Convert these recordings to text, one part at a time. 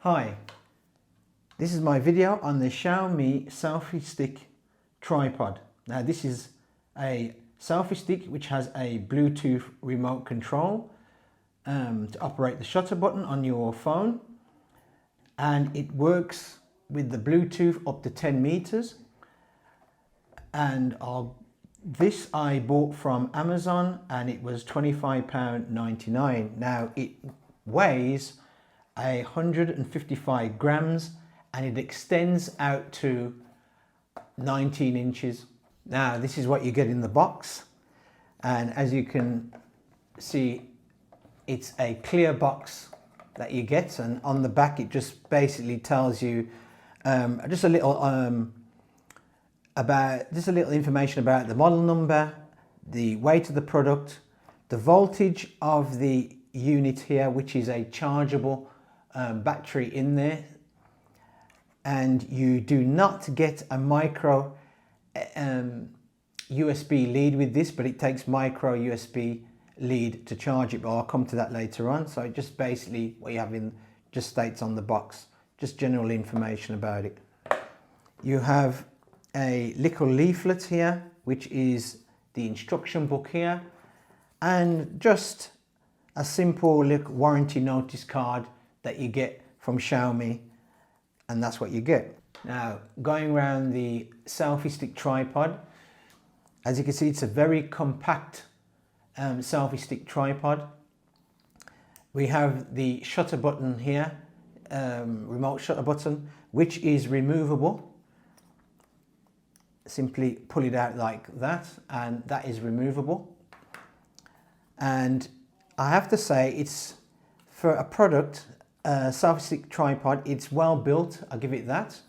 Hi, this is my video on the Xiaomi Selfie Stick tripod. Now this is a selfie stick which has a Bluetooth remote control to operate the shutter button on your phone, and it works with the Bluetooth up to 10 meters. And this I bought from Amazon and it was £25.99. Now it weighs 155 grams and it extends out to 19 inches. Now this is what you get in the box, and as you can see, it's a clear box that you get, and on the back it just basically tells you just a little information about the model number, the weight of the product, the voltage of the unit here, which is a chargeable battery in there, and you do not get a micro USB lead with this, but it takes micro USB lead to charge it, but I'll come to that later on. So it just basically what you have in just states on the box, just general information about it. You have a little leaflet here, which is the instruction book here, and just a simple little warranty notice card that you get from Xiaomi, and that's what you get. Now, going around the selfie stick tripod, as you can see, it's a very compact selfie stick tripod. We have the shutter button here, remote shutter button, which is removable. Simply pull it out like that, and that is removable. And I have to say, it's for a product, selfie stick tripod, it's well built, I'll give it that.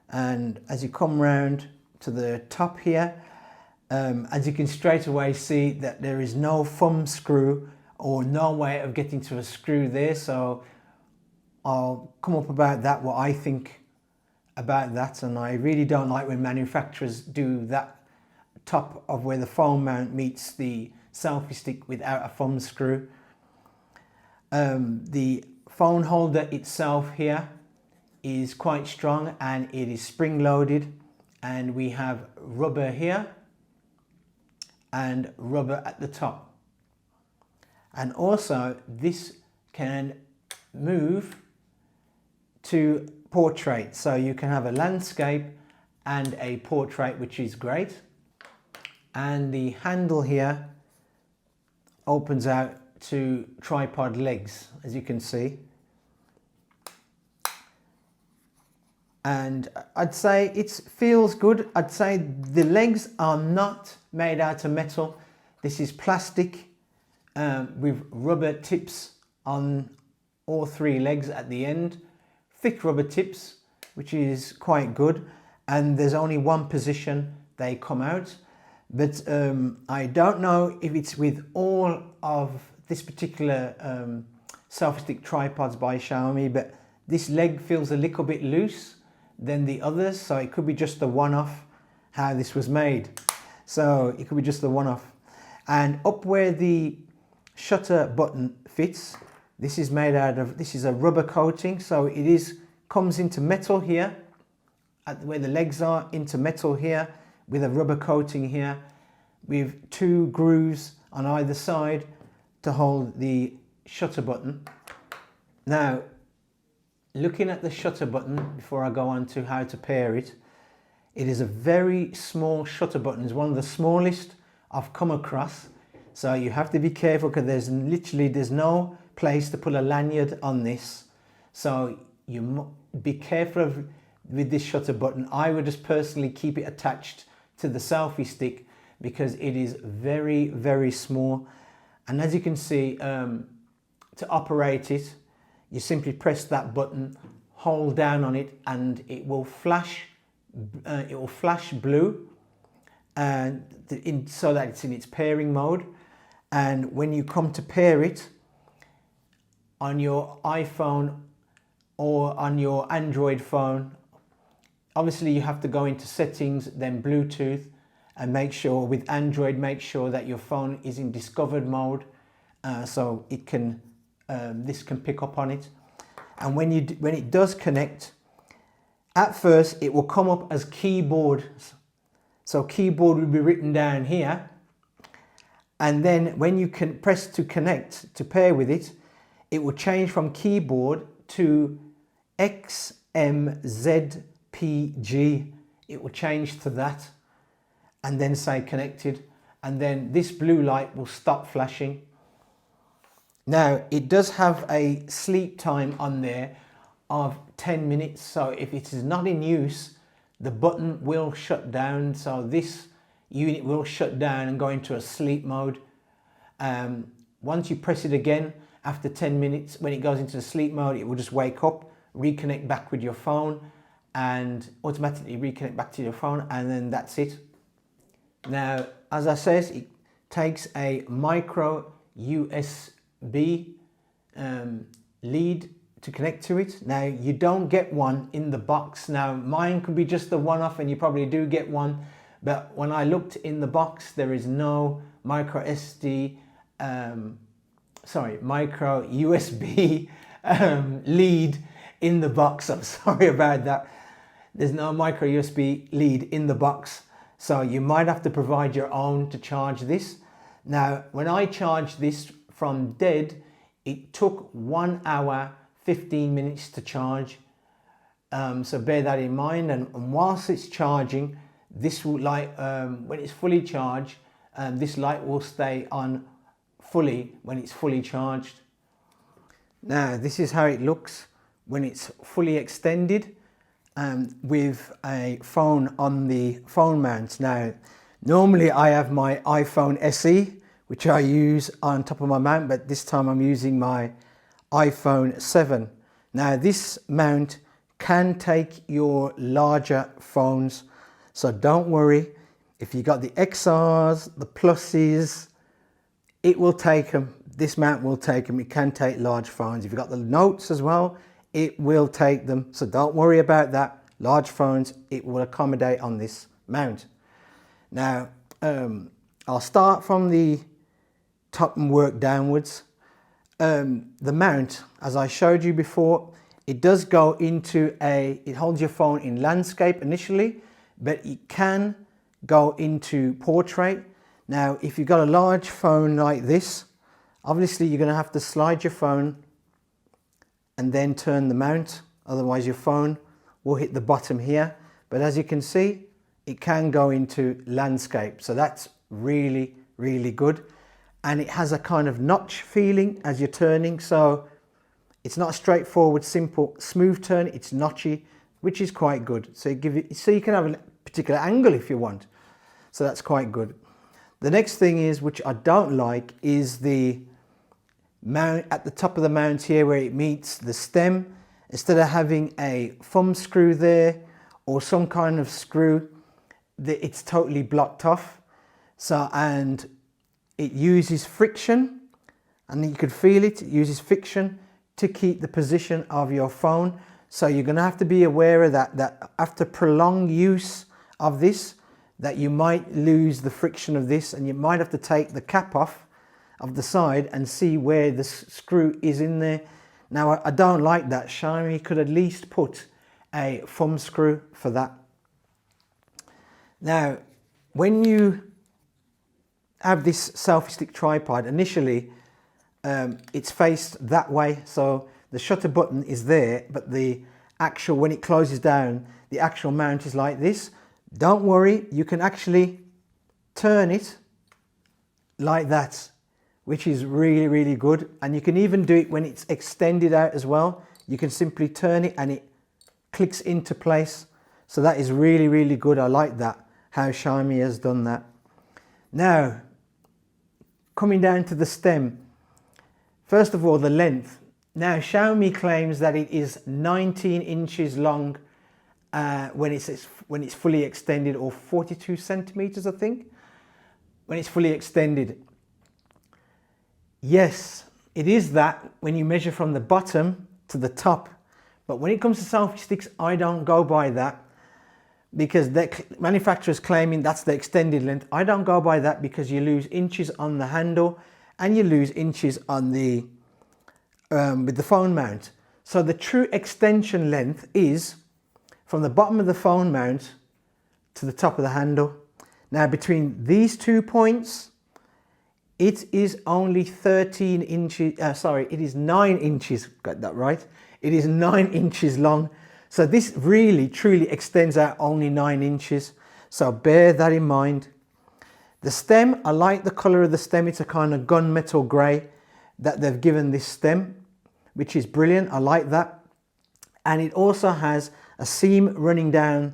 And as you come round to the top here, as you can straight away see that there is no thumb screw or no way of getting to a screw there, so I'll come up about that, what I think about that. And I really don't like when manufacturers do that top of where the phone mount meets the selfie stick without a thumb screw. The phone holder itself here is quite strong and it is spring loaded, and we have rubber here and rubber at the top, and also this can move to portrait, so you can have a landscape and a portrait, which is great. And the handle here opens out to tripod legs, as you can see, and I'd say it feels good. I'd say the legs are not made out of metal. This is plastic with rubber tips on all three legs at the end, thick rubber tips, which is quite good, and there's only one position they come out. But I don't know if it's with all of this particular selfie stick tripods by Xiaomi, but this leg feels a little bit loose than the others, so it could be just the one-off how this was made. So it could be just the one-off. And up where the shutter button fits, this is made out of, this is a rubber coating, so it comes into metal here, at where the legs are, into metal here, with a rubber coating here, with two grooves on either side to hold the shutter button. Now, looking at the shutter button, before I go on to how to pair it, it is a very small shutter button. It's one of the smallest I've come across, so you have to be careful because there's no place to put a lanyard on this, so you be careful with this shutter button. I would just personally keep it attached to the selfie stick because it is very, very small. And as you can see, to operate it, you simply press that button, hold down on it, and it will flash blue, and so that it's in its pairing mode. And when you come to pair it on your iPhone or on your Android phone, obviously you have to go into settings, then Bluetooth, and make sure with Android, make sure that your phone is in discovered mode, so it can this can pick up on it. And when it does connect, at first it will come up as keyboard. So keyboard will be written down here. And then when you can press to connect, to pair with it, it will change from keyboard to XMZPG. It will change to that and then say connected. And then this blue light will stop flashing. Now it does have a sleep time on there of 10 minutes. So if it is not in use, the button will shut down. So this unit will shut down and go into a sleep mode. Once you press it again, after 10 minutes, when it goes into the sleep mode, it will just wake up, reconnect back with your phone and automatically reconnect back to your phone, and then that's it. Now, as I said, it takes a micro USB lead to connect to it. Now, you don't get one in the box. Now, mine could be just the one-off and you probably do get one, but when I looked in the box, there is no micro USB lead in the box. I'm sorry about that. There's no micro USB lead in the box. So you might have to provide your own to charge this. Now, when I charged this from dead, it took 1 hour, 15 minutes to charge. So bear that in mind. And whilst it's charging, this will light, when it's fully charged, this light will stay on fully when it's fully charged. Now, this is how it looks when it's fully extended with a phone on the phone mount. Now, normally I have my iPhone SE, which I use on top of my mount, but this time I'm using my iPhone 7. Now, this mount can take your larger phones, so don't worry. If you got the XRs, the Pluses, it will take them. This mount will take them. It can take large phones. If you've got the Notes as well, it will take them. So don't worry about that. Large phones, it will accommodate on this mount. Now, I'll start from the top and work downwards. The mount, as I showed you before, it does go into it holds your phone in landscape initially, but it can go into portrait. Now, if you've got a large phone like this, obviously you're going to have to slide your phone and then turn the mount. Otherwise your phone will hit the bottom here. But as you can see, it can go into landscape. So that's really, really good. And it has a kind of notch feeling as you're turning. So it's not a straightforward, simple, smooth turn. It's notchy, which is quite good. So you can have a particular angle if you want. So that's quite good. The next thing is, which I don't like, is the mount at the top of the mount here where it meets the stem. Instead of having a thumb screw there or some kind of screw, it's totally blocked off. So, and it uses friction, and you can feel it. It uses friction to keep the position of your phone. So you're going to have to be aware of that after prolonged use of this, that you might lose the friction of this, and you might have to take the cap off of the side and see where the screw is in there. Now, I don't like that. Xiaomi could at least put a thumb screw for that. Now, when you have this selfie stick tripod, initially it's faced that way, so the shutter button is there, but the actual, when it closes down, the actual mount is like this. Don't worry, you can actually turn it like that, which is really, really good. And you can even do it when it's extended out as well. You can simply turn it and it clicks into place. So that is really, really good. I like that, how Xiaomi has done that. Now, coming down to the stem. First of all, the length. Now, Xiaomi claims that it is 19 inches long when it's fully extended, or 42 centimeters, I think, when it's fully extended. Yes, it is that when you measure from the bottom to the top. But when it comes to selfie sticks, I don't go by that, because the manufacturer's claiming that's the extended length. I don't go by that, because you lose inches on the handle and you lose inches on the with the phone mount. So the true extension length is from the bottom of the phone mount to the top of the handle. Now between these 2 points, it is only 13 inches, it is 9 inches, got that right. It is 9 inches long. So this really truly extends out only 9 inches. So bear that in mind. The stem, I like the color of the stem. It's a kind of gunmetal gray that they've given this stem, which is brilliant. I like that. And it also has a seam running down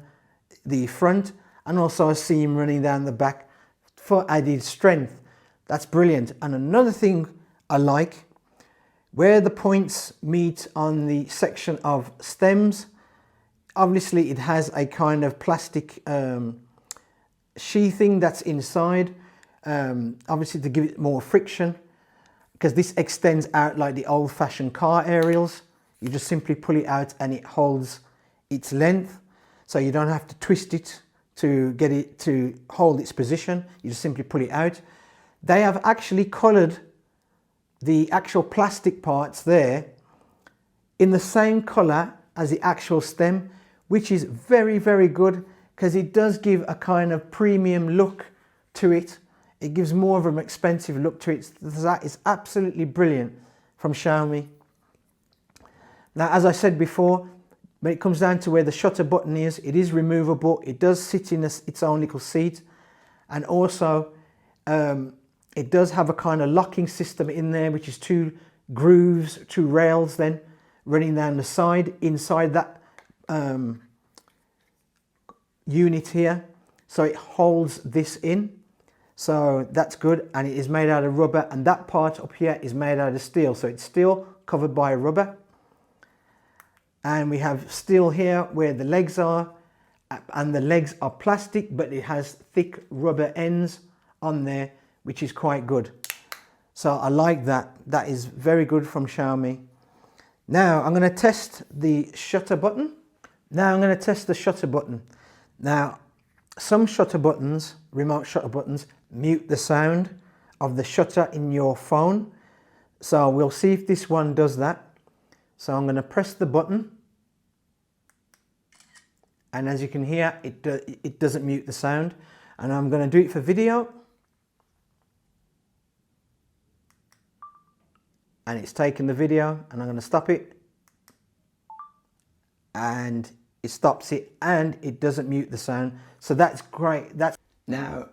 the front and also a seam running down the back for added strength. That's brilliant. And another thing I like, where the points meet on the section of stems, obviously it has a kind of plastic sheathing that's inside, obviously to give it more friction, because this extends out like the old-fashioned car aerials. You just simply pull it out and it holds its length, so you don't have to twist it to get it to hold its position. You just simply pull it out. They have actually colored the actual plastic parts there in the same color as the actual stem, which is very, very good, because it does give a kind of premium look to it. It gives more of an expensive look to it. That is absolutely brilliant from Xiaomi. Now, as I said before, when it comes down to where the shutter button is, it is removable. It does sit in its own little seat. And also, it does have a kind of locking system in there, which is 2 grooves, 2 rails then running down the side inside that unit here. So it holds this in. So that's good. And it is made out of rubber. And that part up here is made out of steel. So it's still covered by rubber. And we have steel here where the legs are. And the legs are plastic, but it has thick rubber ends on there, which is quite good. So I like that. That is very good from Xiaomi. Now I'm going to test the shutter button. Now some shutter buttons, remote shutter buttons, mute the sound of the shutter in your phone. So we'll see if this one does that. So I'm going to press the button. And as you can hear, it doesn't mute the sound. And I'm going to do it for video. And it's taken the video, and I'm going to stop it. And it stops it, and it doesn't mute the sound. So that's great. Now,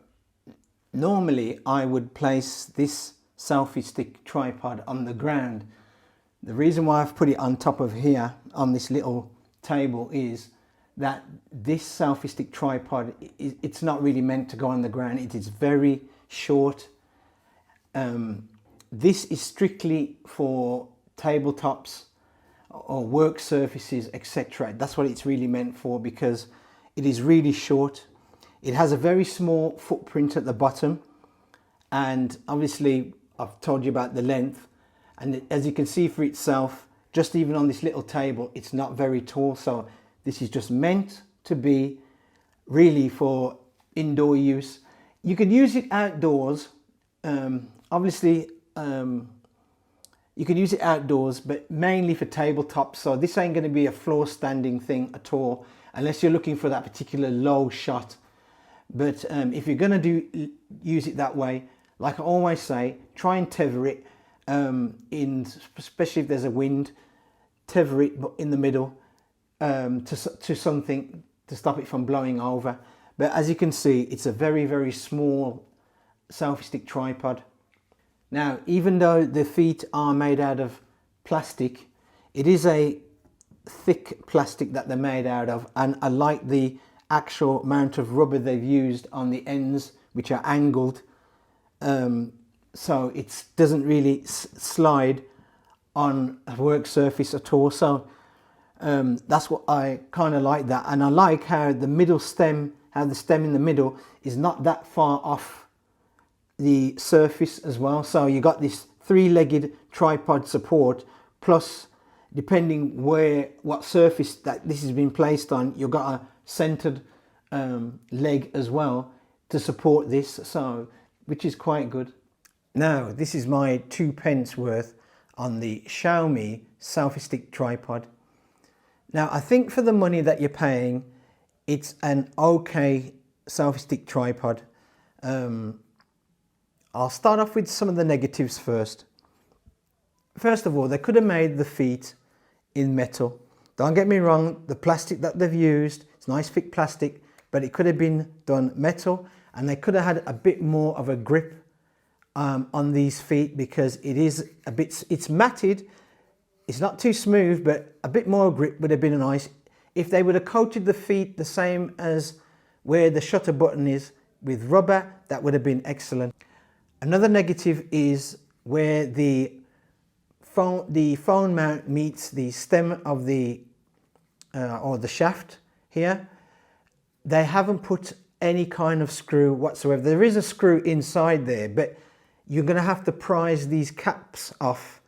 normally I would place this selfie stick tripod on the ground. The reason why I've put it on top of here on this little table is that this selfie stick tripod, it's not really meant to go on the ground. It is very short. This is strictly for tabletops or work surfaces, etc. That's what it's really meant for, because it is really short. It has a very small footprint at the bottom, and obviously I've told you about the length, and as you can see for itself, just even on this little table, it's not very tall. So this is just meant to be really for indoor use. You can use it outdoors, obviously. You can use it outdoors, but mainly for tabletops. So this ain't going to be a floor standing thing at all, unless you're looking for that particular low shot. But if you're going to use it that way, like I always say, try and tether it, especially if there's a wind, tether it in the middle to something to stop it from blowing over. But as you can see, it's a very, very small selfie stick tripod. Now, even though the feet are made out of plastic, it is a thick plastic that they're made out of, and I like the actual amount of rubber they've used on the ends, which are angled, so it doesn't really slide on a work surface at all. So that's what I kind of like that, and I like how the middle stem, the stem in the middle is not that far off the surface as well. So you got this 3-legged tripod support, plus depending what surface that this has been placed on, you've got a centered leg as well to support this, so which is quite good. Now this is my 2 pence worth on the Xiaomi selfie stick tripod. Now I think for the money that you're paying, it's an okay selfie stick tripod. I'll start off with some of the negatives first. First of all, they could have made the feet in metal. Don't get me wrong, the plastic that they've used, it's nice thick plastic, but it could have been done metal, and they could have had a bit more of a grip on these feet, because it is a bit, it's matted, it's not too smooth, but a bit more grip would have been nice. If they would have coated the feet the same as where the shutter button is with rubber, that would have been excellent. Another negative is where the phone mount meets the stem of the or the shaft here. They haven't put any kind of screw whatsoever. There is a screw inside there, but you're going to have to prise these caps off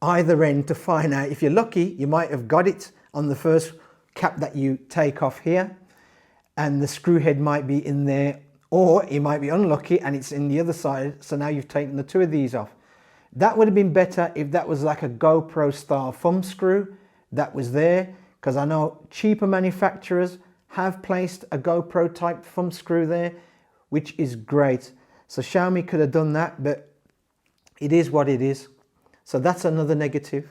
either end to find out. If you're lucky, you might have got it on the first cap that you take off here, and the screw head might be in there, or you might be unlucky and it's in the other side, so now you've taken the two of these off. That would have been better if that was like a GoPro style thumb screw that was there, because I know cheaper manufacturers have placed a GoPro type thumb screw there, which is great. So Xiaomi could have done that, but it is what it is. So that's another negative.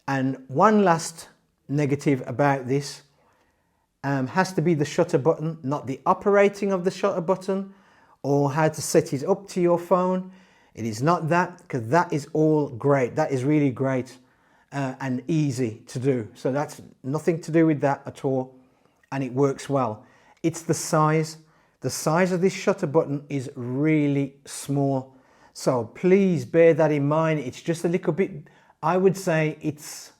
And one last negative about this has to be the shutter button, not the operating of the shutter button or how to set it up to your phone. It is not that, because that is all great. That is really great and easy to do. So that's nothing to do with that at all, and it works well. It's the size. The size of this shutter button is really small. So please bear that in mind. It's just a little bit, I would say it's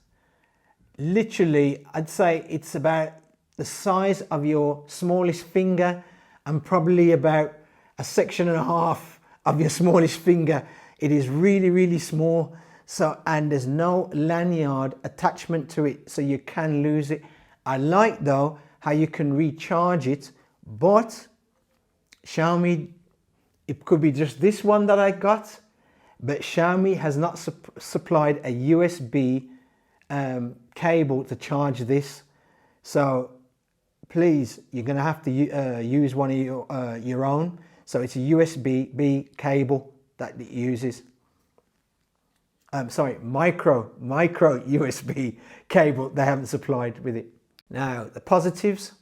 literally, I'd say it's about the size of your smallest finger, and probably about a section and a half of your smallest finger. It is really, really small. So, and there's no lanyard attachment to it, so you can lose it. I like though how you can recharge it, but Xiaomi, it could be just this one that I got, but Xiaomi has not supplied a USB cable to charge this. So please, you're going to have to use one of your own. So it's a USB-B cable that it uses. Sorry, micro USB cable they haven't supplied with it. Now, the positives.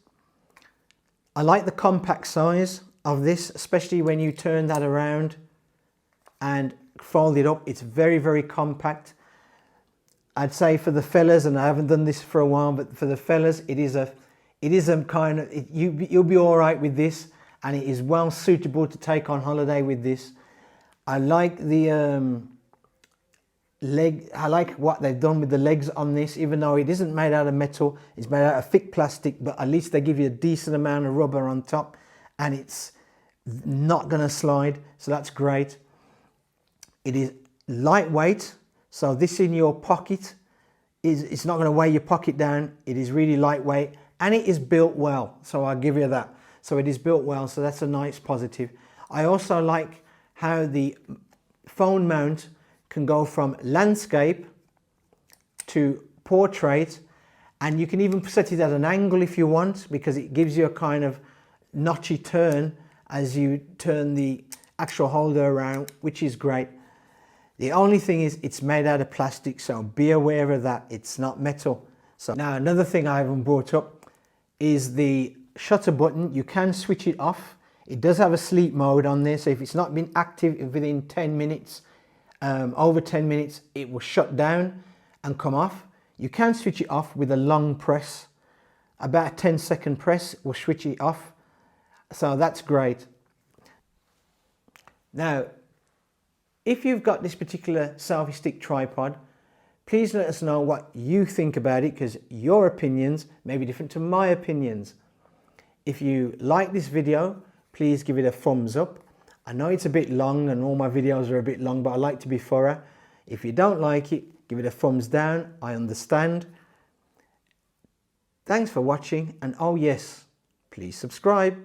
I like the compact size of this, especially when you turn that around and fold it up. It's very, very compact. I'd say for the fellas, and I haven't done this for a while, but for the fellas, it is a kind of, you'll be all right with this, and it is well suitable to take on holiday with this. I like the I like what they've done with the legs on this, even though it isn't made out of metal, it's made out of thick plastic, but at least they give you a decent amount of rubber on top, and it's not going to slide, so that's great. It is lightweight, so this in your pocket it's not going to weigh your pocket down. It is really lightweight, and it is built well, so I'll give you that. So it is built well, so that's a nice positive. I also like how the phone mount can go from landscape to portrait, and you can even set it at an angle if you want, because it gives you a kind of notchy turn as you turn the actual holder around, which is great. The only thing is it's made out of plastic, so be aware of that. It's not metal. So now another thing I haven't brought up is the shutter button. You can switch it off. It does have a sleep mode on there, so if it's not been active within 10 minutes, over 10 minutes, it will shut down and come off. You can switch it off with a long press. About a 10-second press will switch it off. So that's great. Now, if you've got this particular selfie stick tripod, please let us know what you think about it, because your opinions may be different to my opinions. If you like this video, please give it a thumbs up. I know it's a bit long and all my videos are a bit long, but I like to be thorough. If you don't like it, give it a thumbs down. I understand. Thanks for watching, and oh yes, please subscribe.